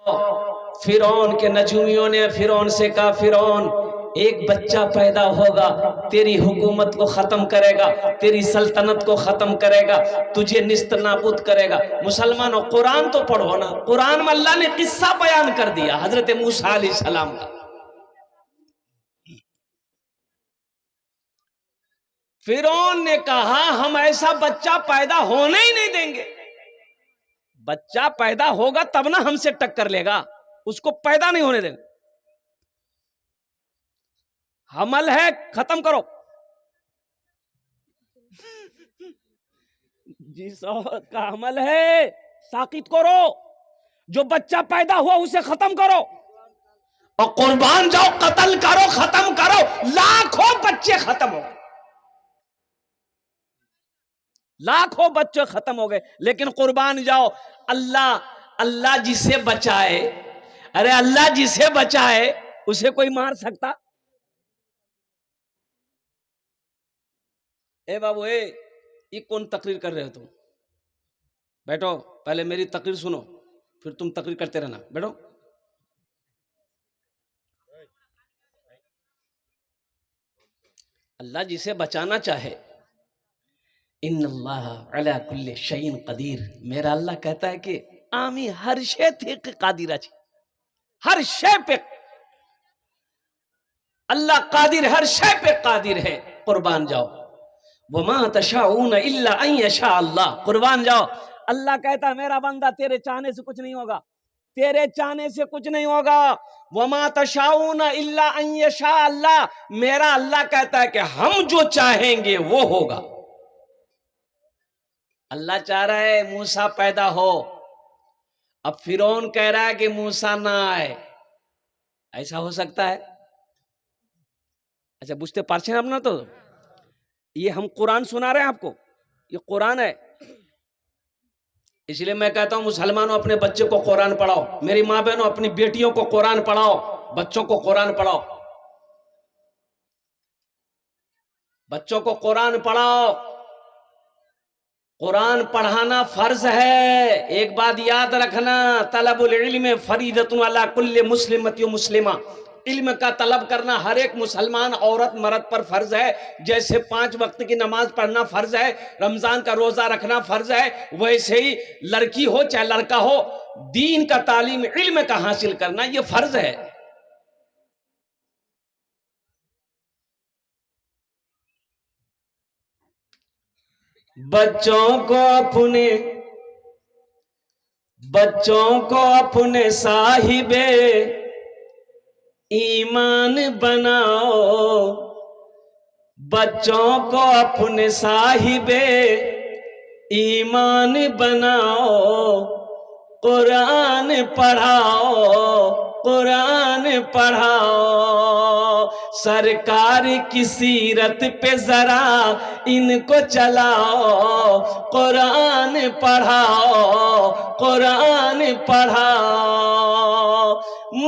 फिरौन के नजूमियों ने फिरौन से कहा, फिरौन एक बच्चा पैदा होगा, तेरी हुकूमत को खत्म करेगा, तेरी सल्तनत को खत्म करेगा, तुझे निस्त नाबूद करेगा। मुसलमानों, कुरान तो पढ़ो ना। कुरान में अल्लाह ने किस्सा बयान कर दिया हजरत मूसा अलैहिस्सलाम का। फिरौन ने कहा हम ऐसा बच्चा पैदा होने ही नहीं देंगे। बच्चा पैदा होगा तब ना हमसे टक्कर लेगा, उसको पैदा नहीं होने देंगे। हमल है, खत्म करो। जी साहब का हमल है, साकित करो। जो बच्चा पैदा हुआ उसे खत्म करो और कुर्बान जाओ, कत्ल करो, खत्म करो। लाखों बच्चे खत्म हो गए, लाखों बच्चे खत्म हो गए, लेकिन कुर्बान जाओ। अल्लाह जिसे बचाए, अरे अल्लाह जिसे बचाए उसे कोई मार सकता? ए बाबू, ये कौन तकरीर कर रहे हो तुम? बैठो, पहले मेरी तकरीर सुनो, फिर तुम तकरीर करते रहना। बैठो। अल्लाह जिसे बचाना चाहे, इन्नल्लाह अला कुल्ली शैइन कदीर, मेरा अल्लाह कहता है कि आमी हर शे थे कादिर अछि, हर शे पे अल्लाह कादिर, हर शे पे कादिर है। कुर्बान जाओ। वमा तशाऊन इल्ला अन यशा अल्लाह, कुर्बान जाओ। अल्लाह कहता है मेरा बंदा तेरे चाहने से कुछ नहीं होगा, तेरे चाहने से कुछ नहीं होगा। वमा तशाऊन इल्ला अन यशा अल्लाह, मेरा अल्लाह कहता है कि हम जो चाहेंगे वो होगा। अल्लाह चाह रहा है मूसा पैदा हो, अब फिरौन कह रहा है कि मूसा ना आए। ऐसा हो सकता है? अच्छा, बुझते पारछेन अपना। तो ये हम कुरान सुना रहे हैं आपको, ये कुरान है। इसलिए मैं कहता हूं मुसलमानों, अपने बच्चे को कुरान पढ़ाओ। मेरी माँ बहनों, अपनी बेटियों को कुरान पढ़ाओ, बच्चों को कुरान पढ़ाओ, बच्चों को कुरान पढ़ाओ। कुरान पढ़ाना फर्ज है। एक बात याद रखना, तलबुल इल्म फरीदतुन अला कुल्li मुस्लिमतिन मुस्लिमा, इल्म का तलब करना हर एक मुसलमान औरत मर्द पर फर्ज है। जैसे 5 वक्त की नमाज पढ़ना फर्ज है, रमजान का रोजा रखना फर्ज है, वैसे ही लड़की हो चाहे लड़का हो, दीन का तालीम, इल्म का हासिल करना यह फर्ज है। बच्चों को अपने साहिबे ईमान बनाओ, बच्चों को अपने साहिबे ईमान बनाओ। कुरान पढ़ाओ, कुरान पढ़ाओ। सरकार की सीरत पे जरा इनको चलाओ। कुरान पढ़ाओ, कुरान पढ़ाओ।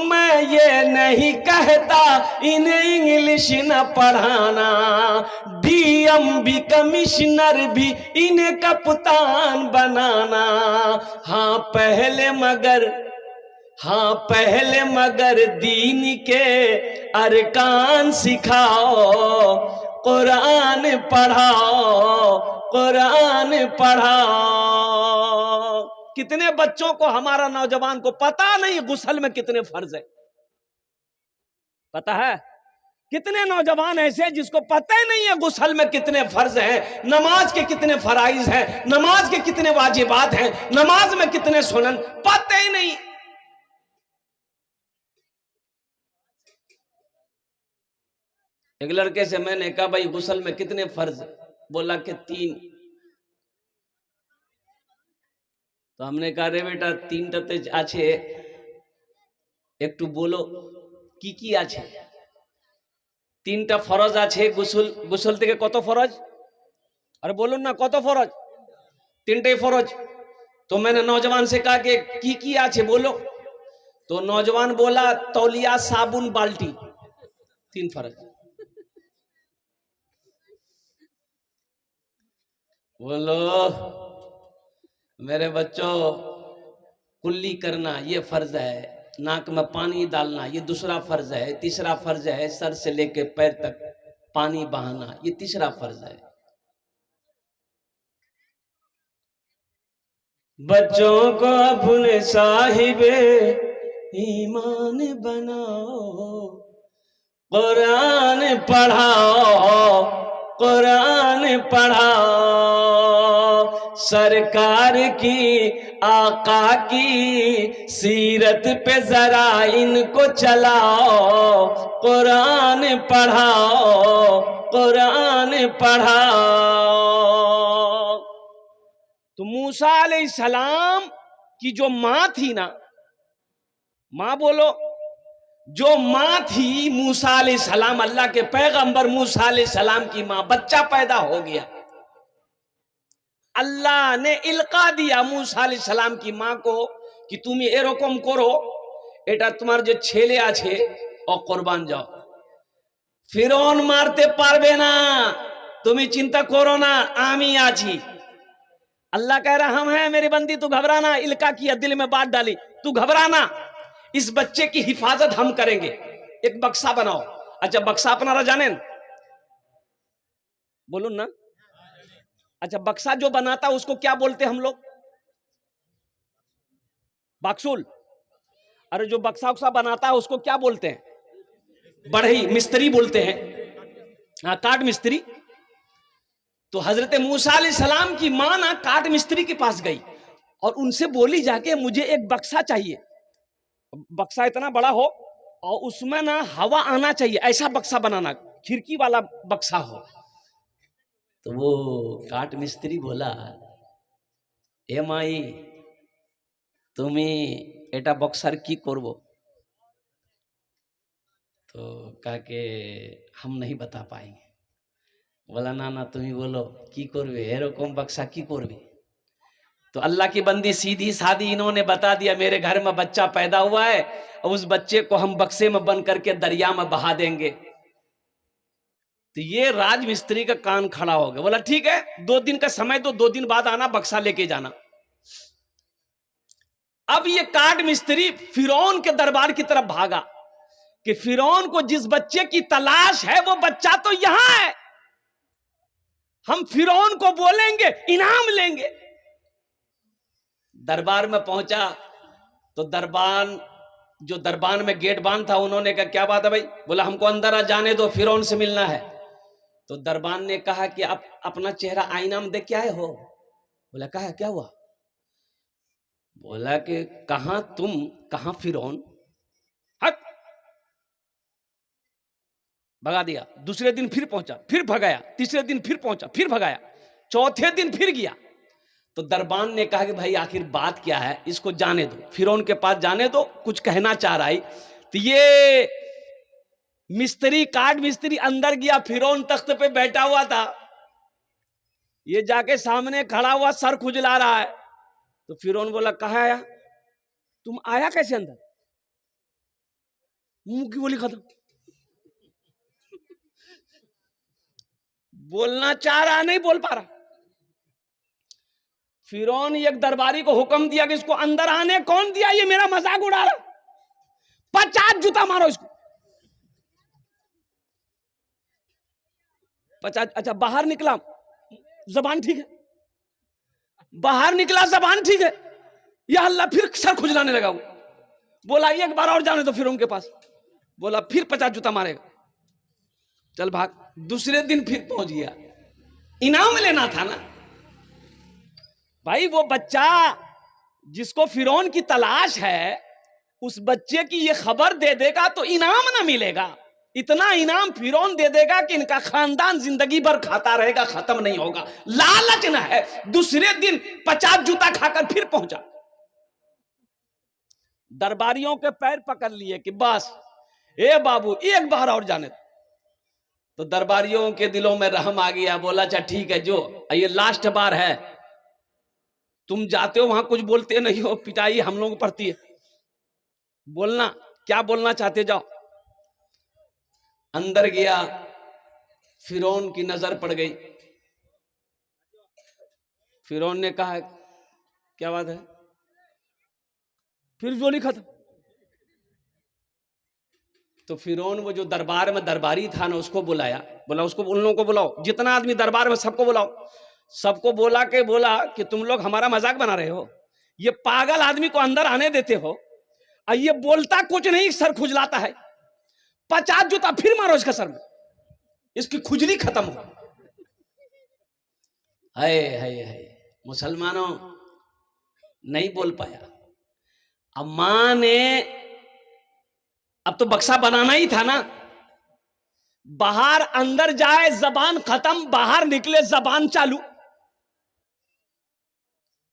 मैं ये नहीं कहता इन्हें इंग्लिश न पढ़ाना, डीएम कमिश्नर भी इन्हें कप्तान बनाना। हाँ पहले मगर दीन के अरकान सिखाओ। कुरान पढ़ाओ, कुरान पढ़ाओ। कितने बच्चों को, हमारा नौजवान को पता नहीं गुस्ल में कितने फर्ज है? पता है? कितने नौजवान ऐसे जिसको पता ही नहीं है गुस्ल में कितने फर्ज हैं, नमाज के कितने फराइज हैं, नमाज के कितने वाजिबात हैं, नमाज में कितने सुनन, पता ही नहीं। एक लड़के से मैंने कहा भाई गुस्ल में कितने फर्ज? बोला कि 3। तो हमने कहा रे बेटा 3टाते আছে, একটু বলো কি কি আছে? 3টা ফরজ আছে। গোসল থেকে কত ফরজ? अरे बोलून ना कत फरज? 3टे फरज। तो मैंने नौजवान से कहा कि की आछे बोलो। तो नौजवान बोला तौलिया, साबुन, बाल्टी। 3 फरज। बोलो मेरे बच्चों, कुल्ली करना ये फर्ज है, नाक में पानी डालना ये दूसरा फर्ज है, तीसरा फर्ज है सर से लेके पैर तक पानी बहाना ये तीसरा फर्ज है। बच्चों को अपने साहिबे ईमान बनाओ, कुरान पढ़ाओ, कुरान पढ़ाओ, सरकार की आका की सीरत पे जरा इनको चलाओ, कुरान पढ़ाओ, कुरान पढ़ाओ। तो मूसा अलैहिस्सलाम की जो मां थी ना, मां बोलो, जो मां थी मूसा अलैहिस्सलाम, अल्लाह के पैगंबर मूसा अलैहिस्सलाम की मां, बच्चा पैदा हो गया, अल्लाह ने इल्का दिया मूसा अलैहिस्सलाम की मां को कि तुम एरकम करो, এটা তোমার যে ছেলে আছে ও কুরবান যাও, ফিরআউন মারতে পারবে না, তুমি চিন্তা করো না, আমি আছি। अल्लाह कह रहा हम हैं मेरी बंदी, तू घबराना, इल्का किया, दिल में बात डाली, तू घबराना, इस बच्चे की हिफाजत हम करेंगे, एक बक्सा बनाओ। अच्छा बक्सा अपना जाने, बोलो ना, अच्छा बक्सा जो बनाता उसको क्या बोलते हम लोग? बाक्सूल। अरे जो बक्सा उक्सा बनाता है उसको क्या बोलते हैं? बढ़ई, मिस्त्री बोलते हैं, हाँ काट मिस्त्री। तो हजरत मूसा अलैहिस्सलाम की मां ना काट मिस्त्री के पास गई और उनसे बोली जाके मुझे एक बक्सा चाहिए, बक्सा इतना बड़ा हो और उसमें ना हवा आना चाहिए, ऐसा बक्सा बनाना, खिड़की वाला बक्सा हो। तो वो काट मिस्त्री बोला, ए माई তুমি এটা বক্সার কি করবো? तो कहा कि हम नहीं बता पाएंगे। बोला ना ना तुम्ही बोलो की करबे, एरकम बक्सा की करबे? तो अल्लाह की बंदी सीधी सादी इन्होंने बता दिया, मेरे घर में बच्चा पैदा हुआ है और उस बच्चे को हम बक्से में बंद करके दरिया में बहा देंगे। तो ये राजमिस्त्री का कान खड़ा हो गया, बोला ठीक है 2 दिन का समय दो, 2 दिन बाद आना, बक्सा लेके जाना। अब ये काट मिस्त्री फिरौन के दरबार की तरफ भागा कि फिरौन को जिस बच्चे की तलाश है वो बच्चा तो यहां है, हम फिरौन को बोलेंगे इनाम लेंगे। दरबार में पहुंचा तो दरबान, जो दरबान में गेटबान था, उन्होंने कहा क्या बात है भाई? बोला हमको अंदर आ जाने दो, फिरौन से मिलना है। तो दरबान ने कहा कि आप अपना चेहरा आईना में देख के आए हो? बोला कहा क्या हुआ? बोला कि कहां तुम, कहां फिरौन, हट, भगा दिया। दूसरे दिन फिर पहुंचा, फिर भगाया, तीसरे दिन फिर पहुंचा, फिर भगाया, चौथे दिन फिर गया। तो दरबान ने कहा कि भाई आखिर बात क्या है, इसको जाने दो, फिरौन के पास जाने दो, कुछ कहना चाह रहा है। तो ये मिस्त्री, काट मिस्त्री अंदर गया, फिरौन तख्त पे बैठा हुआ था, ये जाके सामने खड़ा हुआ, सर खुजला रहा है। तो फिरौन बोला कहा आया, तुम आया कैसे अंदर? मुंह की बोली खत्म, बोलना चाह रहा नहीं बोल पा रहा। फिरौन एक दरबारी को हुक्म दिया कि इसको अंदर आने कौन दिया, ये मेरा मजाक उड़ा रहा, 50 जूता मारो इसको। 50। अच्छा बाहर निकला, जबान ठीक है, बाहर निकला जबान ठीक है, या अल्लाह फिर सर खुजलाने लगा। वो बोला एक बार और जाने दो फिरौन के पास। बोला फिर 50 जूता मारेगा, चल भाग। दूसरे दिन फिर पहुंच गया, इनाम लेना था ना भाई। वो बच्चा जिसको फिरौन की तलाश है, उस बच्चे की ये खबर दे देगा तो इनाम ना मिलेगा, इतना इनाम फिरौन दे देगा कि इनका खानदान जिंदगी भर खाता रहेगा, खत्म नहीं होगा। लालच न है। दूसरे दिन 50 जूता खाकर फिर पहुंचा, दरबारियों के पैर पकड़ लिए कि बस ए बाबू एक बार और जाने। तो दरबारियों के दिलों में रहम आ गया, बोला अच्छा ठीक है, जो ये लास्ट बार है, तुम जाते हो वहां कुछ बोलते नहीं हो, पिटाई हम लोगों को पड़ती है, बोलना क्या बोलना चाहते जाओ। अंदर गया, फिरौन की नजर पड़ गई। फिरौन ने कहा क्या बात है? फिर जोली खत्म। तो फिरौन वो जो दरबार में दरबारी था ना, उसको बुलाया, बोला उसको, उन लोगों को बुलाओ, जितना आदमी दरबार में सबको बुलाओ। सबको बोला कि तुम लोग हमारा मजाक बना रहे हो, ये पागल आदमी को अंदर आने देते हो, और ये बोलता कुछ नहीं, सर खुजलाता है, 50 जूता फिर मारो इसका सर में, इसकी खुजली खत्म हो। है मुसलमानों, नहीं बोल पाया। अब मां ने, अब तो बक्सा बनाना ही था ना, बाहर अंदर जाए जबान खत्म, बाहर निकले जबान चालू।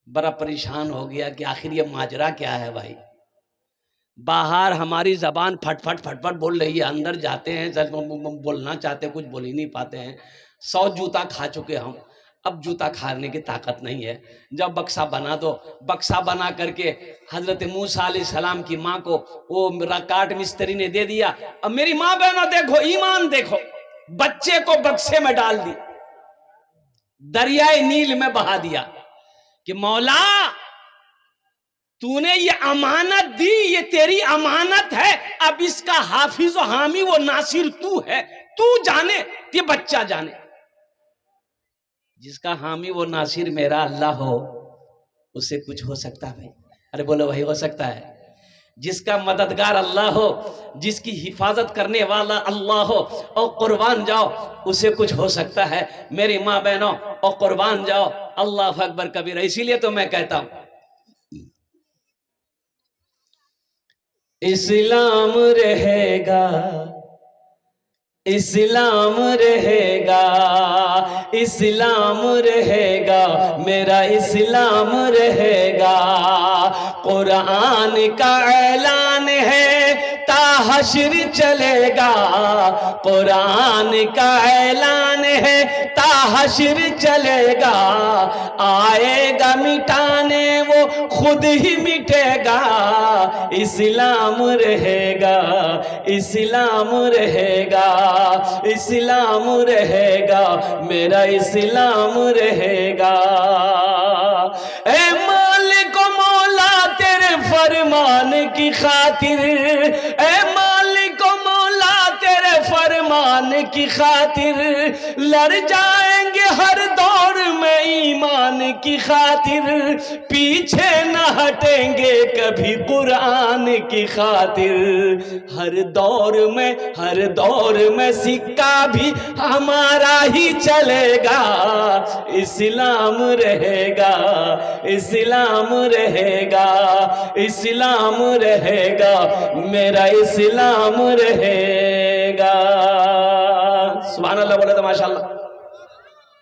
बड़ा परेशान हो गया कि आखिर ये माजरा क्या है भाई। बाहर हमारी जबान फटफट फटफट बोल रही है, अंदर जाते हैं बोलना चाहते, कुछ बोल ही नहीं पाते हैं। 100 जूता खा चुके हम, अब जूता खाने की ताकत नहीं है। जब बक्सा बना दो, बक्सा बना करके हजरत मूसा अलैहिस्सलाम की माँ को वो काट मिस्त्री ने दे दिया। अब मेरी माँ बहनों देखो, ईमान देखो, बच्चे को बक्से में डाल दी, दरियाए नील में बहा दिया कि मौला तूने ये अमानत दी, ये तेरी अमानत है, अब इसका हाफिज और हामी वो नासिर तू है, तू जाने, ये बच्चा जाने। जिसका हामी वो नासिर मेरा अल्लाह हो, उससे कुछ हो सकता है भाई? अरे बोलो भाई, हो सकता है। जिसका मददगार अल्लाह हो, जिसकी हिफाजत करने वाला अल्लाह हो, और कुर्बान जाओ, उसे कुछ हो सकता है। मेरी माँ बहनों, और कुर्बान जाओ, अल्लाह अकबर कबीर। इसीलिए तो मैं कहता हूं, इस्लाम रहेगा, इस्लाम रहेगा, इस्लाम रहेगा, मेरा इस्लाम रहेगा। कुरान का ऐलान है, ता हश्र चलेगा। कुरान का ऐलान है, ता हश्र चलेगा। आएगा मिटाने वो खुद ही मिटेगा। इस्लाम रहेगा, इस्लाम रहेगा, इस्लाम रहेगा, मेरा इस्लाम रहेगा। ए मालिक मौला तेरे फरमान की खातिर, ए मालिक मौला तेरे फरमान की खातिर, लड़ जाएंगे हर दौर में ईमान की खातिर, पीछे न हटेंगे कभी कुरान की खातिर। हर दौर में सिक्का भी हमारा ही चलेगा। इस्लाम रहेगा, इस्लाम रहेगा, इस्लाम रहेगा, मेरा इस्लाम रहेगा। सुभान अल्लाह बोले तो माशाअल्लाह।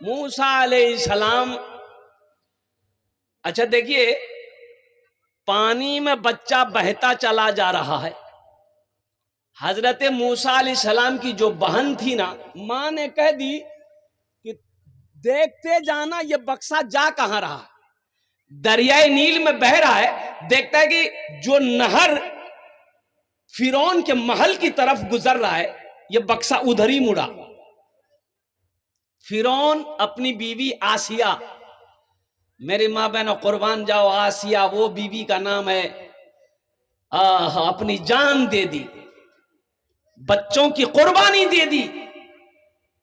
मूसा अलैहिस्सलाम, अच्छा देखिए, पानी में बच्चा बहता चला जा रहा है। हजरत मूसा अलैहिस्सलाम की जो बहन थी ना, मां ने कह दी कि देखते जाना ये बक्सा जा कहां रहा। दरियाए नील में बह रहा है, देखता है कि जो नहर फिरौन के महल की तरफ गुजर रहा है, ये बक्सा उधर ही मुड़ा। फिरौन अपनी बीवी आसिया, मेरी माँ बहनों कुर्बान जाओ, आसिया वो बीवी का नाम है, अपनी जान दे दी, बच्चों की कुर्बानी दे दी,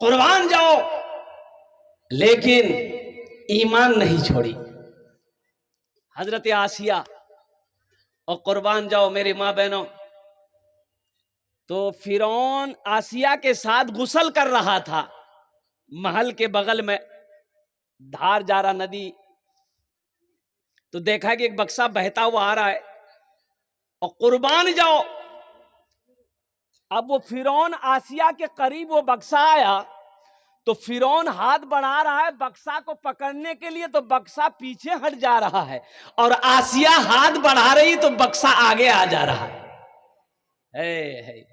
कुर्बान जाओ, लेकिन ईमान नहीं छोड़ी। हजरत आसिया और कुर्बान जाओ मेरी माँ बहनों। तो फिरौन आसिया के साथ गुस्ल कर रहा था, महल के बगल में धार जा रहा नदी। तो देखा कि एक बक्सा बहता हुआ आ रहा है, और कुर्बान जाओ। अब वो फिरौन आसिया के करीब वो बक्सा आया, तो फिरौन हाथ बढ़ा रहा है बक्सा को पकड़ने के लिए, तो बक्सा पीछे हट जा रहा है, और आसिया हाथ बढ़ा रही तो बक्सा आगे आ जा रहा है।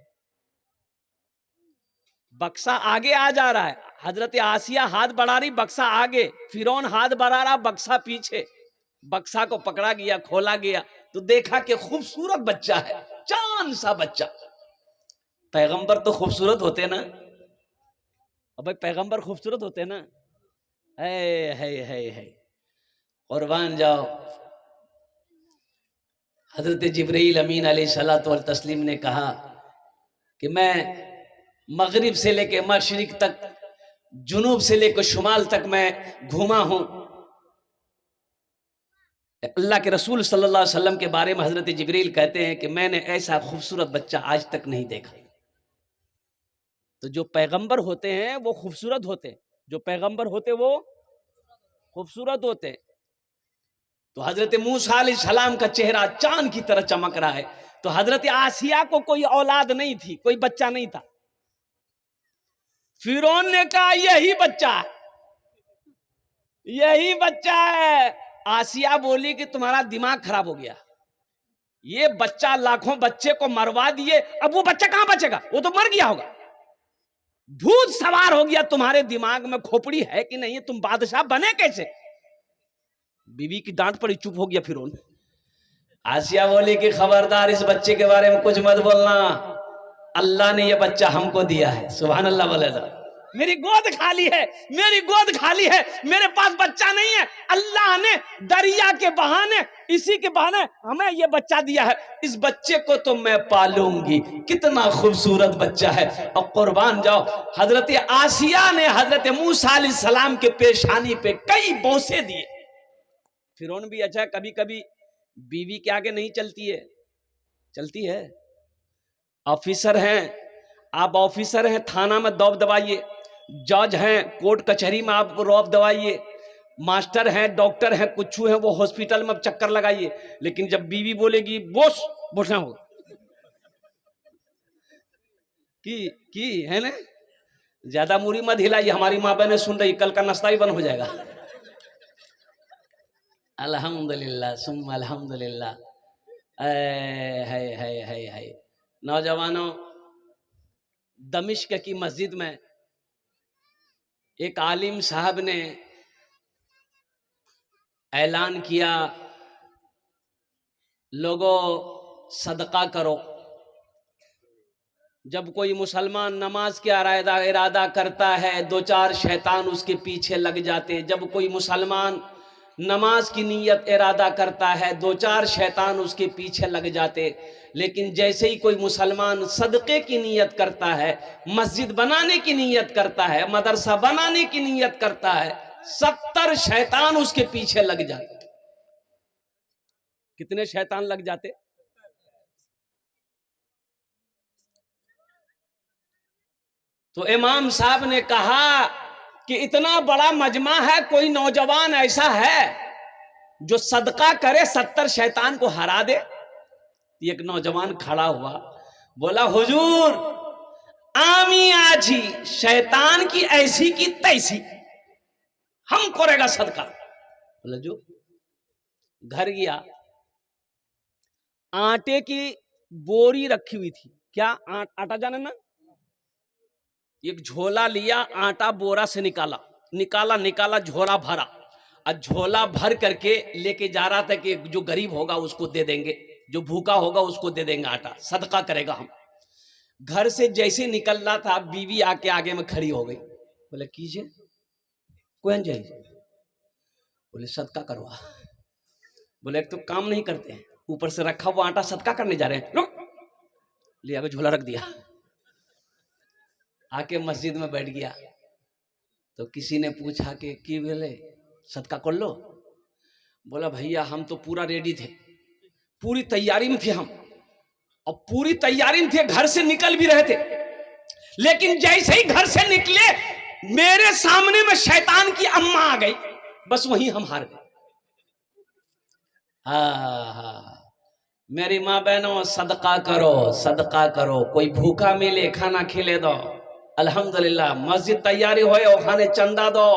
बक्सा आगे आ जा रहा है, हजरत आसिया हाथ बढ़ा रही, बक्सा आगे, फिरौन हाथ बढ़ा रहा, बक्सा पीछे। बक्सा को पकड़ा गया, खोला गया, तो देखा कि खूबसूरत बच्चा है, चांद सा बच्चा। पैगंबर तो खूबसूरत होते ना, अब भाई पैगंबर खूबसूरत होते ना। है कुर्बान जाओ। हजरत जिब्रील अमीन अलैहिस्सलातु वल तस्लीम ने कहा कि मैं मगरिब से लेके मशरिक तक, जुनूब से लेकर शुमाल तक मैं घूमा हूं। अल्लाह के रसूल सल्लल्लाहु अलैहि वसल्लम के बारे में हजरत जिब्रील कहते हैं कि मैंने ऐसा खूबसूरत बच्चा आज तक नहीं देखा। तो जो पैगंबर होते हैं वो खूबसूरत होते हैं, जो पैगंबर होते वो खूबसूरत होते हैं। तो हजरत मूसा अलैहिस्सलाम का चेहरा चांद की तरह चमक रहा है। तो हजरत आसिया को कोई औलाद नहीं थी, कोई बच्चा नहीं था। फिरौन ने कहा यही बच्चा है, यही बच्चा है। आसिया बोली कि तुम्हारा दिमाग खराब हो गया, ये बच्चा लाखों बच्चे को मरवा दिए, अब वो बच्चा कहां बचेगा, वो तो मर गया होगा। भूत सवार हो गया तुम्हारे दिमाग में, खोपड़ी है कि नहीं, तुम बादशाह बने कैसे। बीवी की डांट पड़ी, चुप हो गया फिरौन। आसिया बोली कि खबरदार इस बच्चे के बारे में कुछ मत बोलना, अल्लाह ने ये बच्चा हमको दिया है। सुभान अल्लाह बोले तो। मेरी गोद खाली है, मेरी गोद खाली है, मेरे पास बच्चा नहीं है, अल्लाह ने दरिया के बहाने, इसी के बहाने हमें ये बच्चा दिया है, इस बच्चे को तो मैं पालूंगी। कितना खूबसूरत बच्चा है। और कुर्बान जाओ, हजरत आसिया ने हजरत मूसा अलैहिस्सलाम के पेशानी पे कई बोसे दिए। फिरौन भी अच्छा, कभी कभी बीवी के आगे नहीं चलती है, चलती है। ऑफिसर हैं आप, ऑफिसर हैं, थाना में दौब दबाइए, जज हैं कोर्ट कचहरी में आप रौब दबाइए, मास्टर हैं, डॉक्टर हैं, कुछ हैं वो हॉस्पिटल में चक्कर लगाइए। लेकिन जब बीवी बोलेगी बोस, बोसना होगा की है ना, ज्यादा मुरी मत हिलाइए, हमारी माँ बहनें सुन रही, कल का नाश्ता ही बंद हो जाएगा। अल्हम्दुलिल्लाह सुम्मा अल्हम्दुलिल्लाह। है नौजवानों, दमिश्क की मस्जिद में एक आलिम साहब ने ऐलान किया, लोगों सदका करो। जब कोई मुसलमान नमाज के इरादा करता है, दो चार शैतान उसके पीछे लग जाते। जब कोई मुसलमान नमाज की नीयत इरादा करता है, दो चार शैतान उसके पीछे लग जाते। लेकिन जैसे ही कोई मुसलमान सदक़े की नीयत करता है, मस्जिद बनाने की नीयत करता है, मदरसा बनाने की नीयत करता है, 70 शैतान उसके पीछे लग जाते। कितने शैतान लग जाते? तो इमाम साहब ने कहा कि इतना बड़ा मजमा है, कोई नौजवान ऐसा है जो सदका करे 70 शैतान को हरा दे। एक नौजवान खड़ा हुआ, बोला हुजूर आमी आजी शैतान की ऐसी की तैसी, हम करेगा सदका। बोला जो घर गया, आटे की बोरी रखी हुई थी, क्या आटा जाने ना, एक झोला लिया, आटा बोरा से निकाला, झोला भरा, और झोला भर करके लेके जा रहा था कि जो गरीब होगा उसको दे देंगे, जो भूखा होगा उसको दे देंगे आटा, सदका करेगा हम। घर से जैसे निकल रहा था, बीवी आके आगे में खड़ी हो गई। बोले कीजिए, कौन जाइए? बोले सदका करवा। बोले एक तो काम नहीं करते हैं, ऊपर से रखा हुआ आटा सदका करने जा रहे हैं, रुक। ले आगे झोला रख दिया, आके मस्जिद में बैठ गया। तो किसी ने पूछा कि बोले सदका कर लो। बोला भैया हम तो पूरा रेडी थे, पूरी तैयारी में थे हम, और पूरी तैयारी में थे, घर से निकल भी रहे थे, लेकिन जैसे ही घर से निकले मेरे सामने में शैतान की अम्मा आ गई, बस वहीं हम हार गए। हाँ, मेरी माँ बहनों सदका करो, कोई भूखा मिले खाना खिले दो। अल्हम्दुलिल्लाह मस्जिद तैयारी होए ओखाने चंदा दो,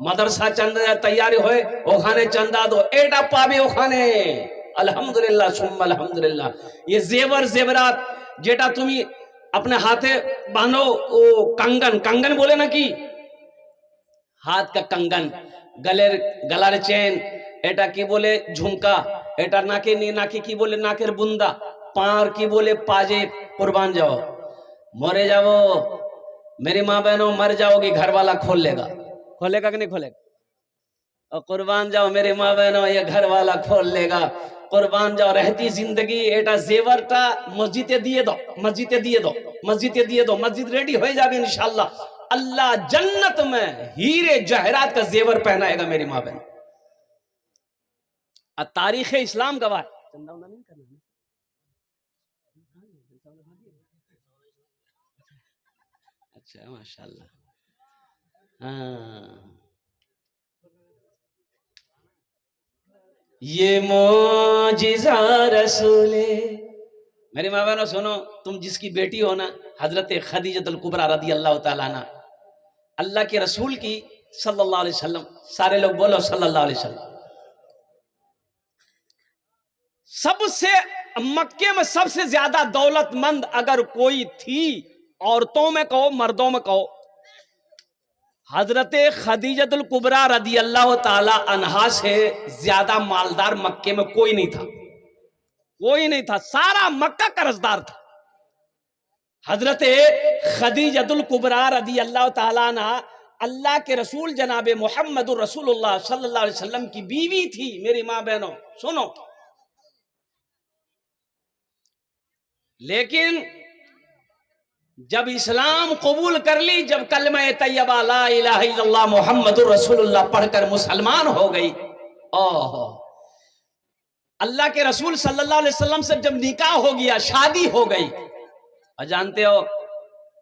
मदरसा चंदा तैयारी होए ओखाने चंदा दो, एडा पावे ओखाने। अल्हम्दुलिल्लाह सुम्मा अल्हम्दुलिल्लाह। ये जेवरात जेटा तुम्हें अपने हाथे बांधो, ओ कंगन बोले ना, कि हाथ का कंगन, गलार चेन, एटा की बोले झुमका, एटा नाके की बोले नाकेर बुंदा, पार की बोले पाजे। कुर्बान जाओ, मरे जाओ मेरी माँ बहनों, मर जाओगी, घर वाला खोलेगा कि नहीं खोलेगा? और कुर्बान जाओ मेरी माँ बहनों, ये घर वाला खोल लेगा। कुर्बान जाओ रहती जिंदगी एटा जेवरटा मस्जिदे दिए दो, मस्जिदे दिए दो, मस्जिदे दिए दो, मस्जिद रेडी हो जाए इंशाल्लाह। अल्लाह जन्नत में हीरे जहरात का जेवर पहनाएगा मेरी माँ बहन। तारीख इस्लाम गवाह। अच्छा माशाल्लाह। हाँ, ये मोजिज़ा रसूले। मेरी माँ बहनों सुनो, तुम जिसकी बेटी हो ना, हजरत खदीजतुल कुबरा रदी अल्लाह ताला अन्हा, अल्लाह के रसूल की सल्लल्लाहु अलैहि वसल्लम, सारे लोग बोलो सल्लल्लाहु अलैहि वसल्लम। सबसे मक्के में सबसे ज्यादा दौलतमंद अगर कोई थी, औरतों में कहो मर्दों में कहो, हजरत खदीजतुल कुबरा रदी अल्लाह ताला अन्हा से ज्यादा मालदार मक्के में कोई नहीं था, कोई नहीं था। सारा मक्का कर्जदार था। हजरत खदीजतुल कुबरा रदी अल्लाह ताला अन्हा अल्लाह के रसूल जनाबे मोहम्मदुर रसूलुल्लाह सल्लल्लाहु अलैहि वसल्लम की बीवी थी। मेरी माँ बहनों सुनो, लेकिन जब इस्लाम कबूल कर ली, जब कलमा तैयबा ला इलाहा इल्लल्लाह मोहम्मदुर रसूलुल्लाह पढ़कर मुसलमान हो गई, ओह अल्लाह के रसूल सल्लल्लाहु अलैहि वसल्लम से जब निकाह हो गया, शादी हो गई। और जानते हो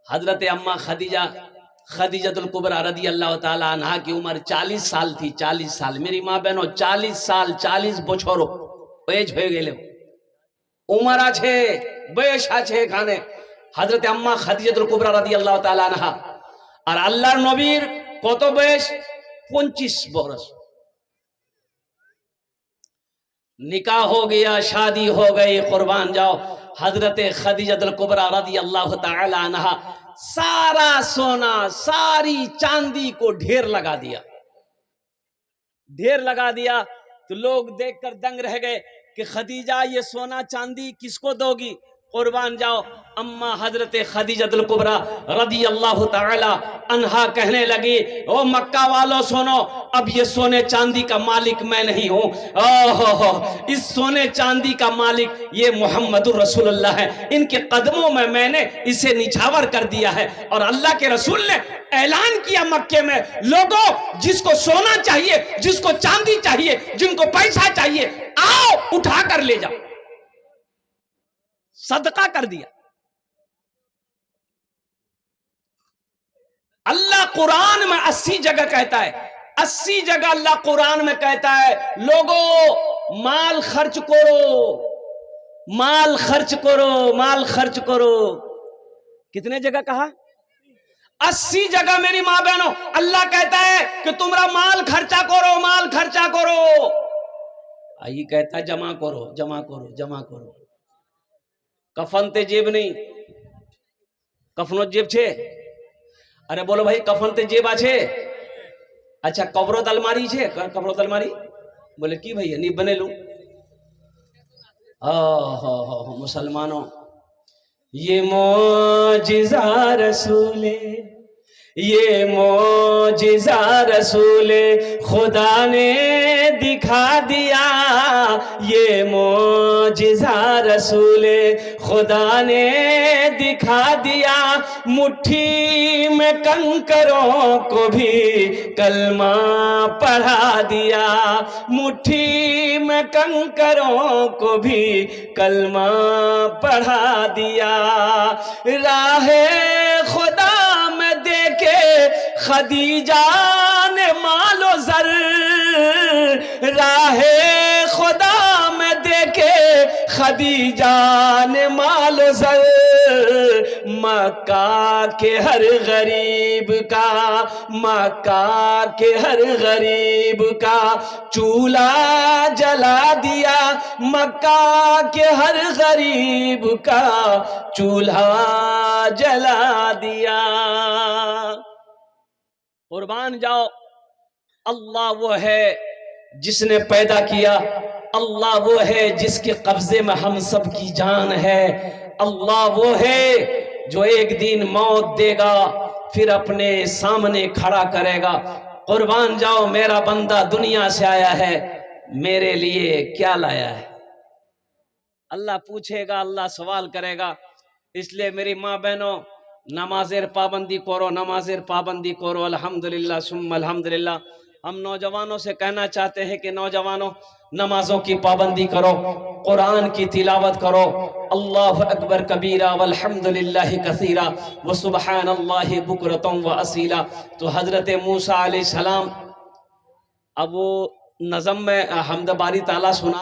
हजरत अम्मा खदीजतुल कुबरा रदी अल्लाह ताला अन्हा की उम्र 40 साल थी। 40 साल मेरी माँ बहनों, 40 साल 40 বছর এজ হয়ে গেল, उम्र আছে, বয়স আছে এখানে। हजरत अम्मा खदीजतुल कुबरा रदी अल्लाह ताला अन्हा और अल्लाह नबीर कत बयस 25 बरस। निकाह हो गया, शादी हो गई, कुर्बान जाओ। हजरत खदीजतुल कुबरा रदी अल्लाह ताला अन्हा सारा सोना सारी चांदी को ढेर लगा दिया, ढेर लगा दिया। तो लोग देखकर दंग रह गए कि खदीजा ये सोना चांदी किसको दोगी? कुर्बान जाओ। अम्मा हजरत खदीजतुल कुबरा रदी अल्लाह ताला अन्हा कहने लगी, ओ मक्का वालों सुनो, अब ये सोने चांदी का मालिक मैं नहीं हूँ। ओहो, इस सोने चांदी का मालिक ये मोहम्मदुर रसूलुल्लाह है। इनके कदमों में मैंने इसे निछावर कर दिया है। और अल्लाह के रसूल ने ऐलान किया मक्के में, लोगों जिसको सोना चाहिए, जिसको चांदी चाहिए, जिनको पैसा चाहिए, आओ उठा कर ले जाओ। सदका कर दिया। अल्लाह कुरान में 80 जगह कहता है, 80 जगह अल्लाह कुरान में कहता है, लोगों माल खर्च करो, माल खर्च करो, माल खर्च करो। कितने जगह कहा? 80 जगह मेरी माँ बहनों अल्लाह कहता है कि तुम्हारा माल खर्चा करो, माल खर्चा करो। आई कहता है जमा करो, जमा करो, जमा करो। कफन ते जेब नहीं, कफनो जेब छे? अरे बोलो भाई, कफन ते जेब आछे? अच्छा कब्रो अलमारी छे? कब्रो अलमारी बोले की भैया नहीं बनेलू। हो मुसलमानों, ये मोजिज़ा रसूले, ये मोजिज़ा रसूले खुदा ने दिखा दिया, ये मोजिज़ा रसूले खुदा ने दिखा दिया। मुट्ठी में कंकरों को भी कलमा पढ़ा दिया, मुट्ठी में कंकरों को भी कलमा पढ़ा दिया। राहे खुदा में देखे खदीजा ने मालो जर, राहे खुदा में देखे खदीजा ने मालो जर। मक्का के हर गरीब का, मक्का के हर गरीब का चूल्हा जला दिया, मक्का के हर गरीब का चूल्हा जला दिया। कुर्बान जाओ। अल्लाह वो है जिसने पैदा किया, अल्लाह वो है जिसके कब्जे में हम सब की जान है, अल्लाह वो है जो एक दिन मौत देगा फिर अपने सामने खड़ा करेगा। कुर्बान जाओ। मेरा बंदा दुनिया से आया है, मेरे लिए क्या लाया है? अल्लाह पूछेगा, अल्लाह सवाल करेगा। इसलिए मेरी माँ बहनों, नमाजेर पाबंदी करो, नमाजेर पाबंदी करो। अल्हम्दुलिल्लाह सुम्मा अल्हम्दुलिल्लाह। हम नौजवानों से कहना चाहते हैं कि नौजवानों, नमाजों की पाबंदी करो, कुरान की तिलावत करो। अल्लाहु अकबर कबीरा वल्हम्दुलिल्लाहि कसीरा व सुब्हानल्लाहि बुकरतम व असीला। तो हजरत मूसा अलैहिस्सलाम, अब वो नज़म में हमद बारी ताला सुना।